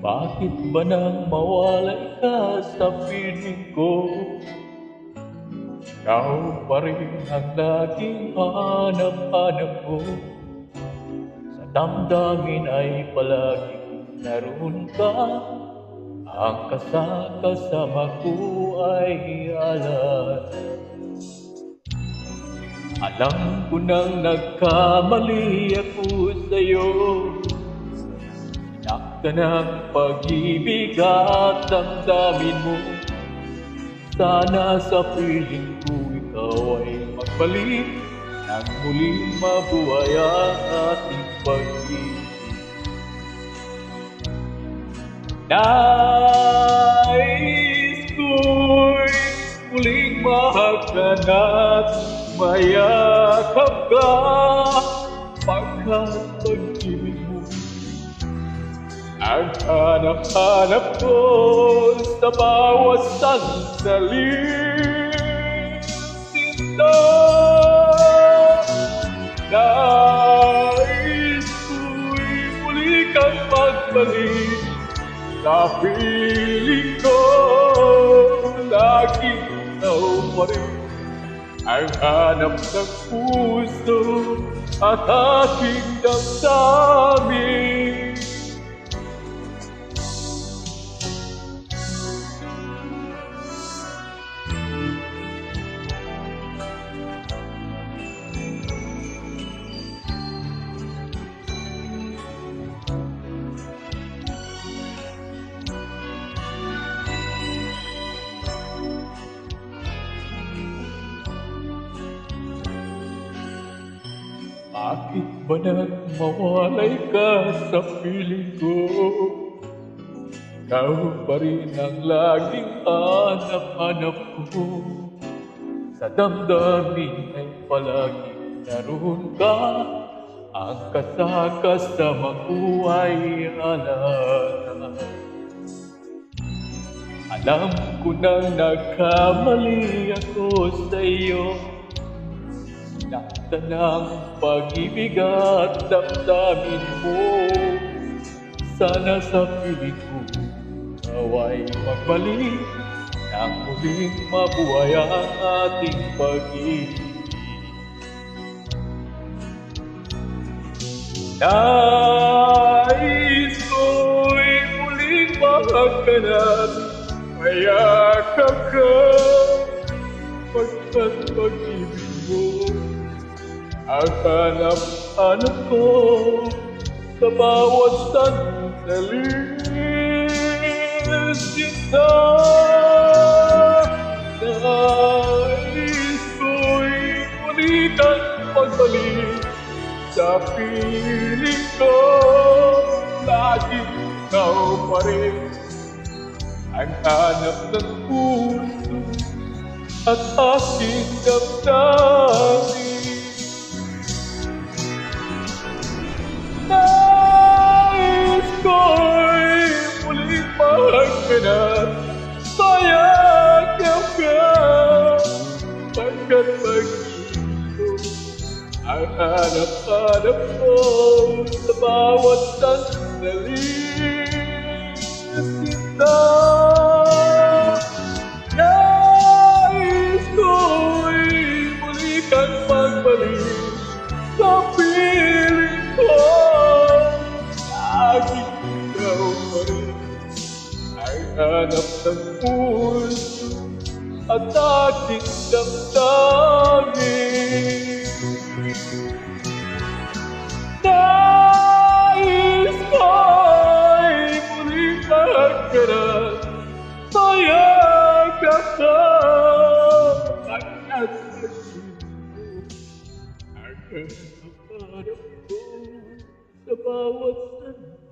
Bakit ba nang mawalay ka sa piling ko? Ikaw pa rin ang laging hanap-hanap ko. Sa damdamin ay palaging naroon ka. Ang kasama ko ay alam. Alam ko nang nagkamali ako sa'yo. Sinaktan ng pag-ibig at damdamin mo. Sana sa piling ko ikaw ay magbalik nang muling mabuhay ang ating pag-ibig. Nais ko'y muling mahanap, mayakap ka, pagkat pag-ibig mo ang hanap-hanap ko sa bawat sandaling sinta. Nais ko'y muli kang magbalik sa piling ko. Laging ikaw pa rin ang hanap ng puso at aking damdamin. Bakit ba nang mawalay ka sa piling ko? Ikaw pa rin ang laging hanap-hanap ko. Sa damdamin ay palaging naroon ka. Ang kasama ko ay alam. Alam ko nang nagkamali ako sa iyo. Sinaktan ng pag-ibig at damdamin mo. Sana sa piling ko ikaw ay magbalik nang muling mabuhay ang ating pag-ibig. Nais ko'y muling mahanap, mayakap ka, pagkat pag-ibig mo ang hanap-hanap ko sa bawat sandaling sinta. Nais ko'y muli kang magbalik sa piling ko. Laging ikaw pa rin ang hanap ng puso at aking damdamin. Nais ko'y muling mahanap, mayakap ka, pagkat pag-ibig ko ang hanap-hanap ko sa bawat sandaling sinta. Nais ko'y muli kang magbalik sa piling ko. Laging ikaw pa rin ang hanap ng puso at aking damdamin. Nais ko'y muling maghanap, mayakap ka, pagkat pag-ibig mo ang hanap-hanap ko sa bawat sandali.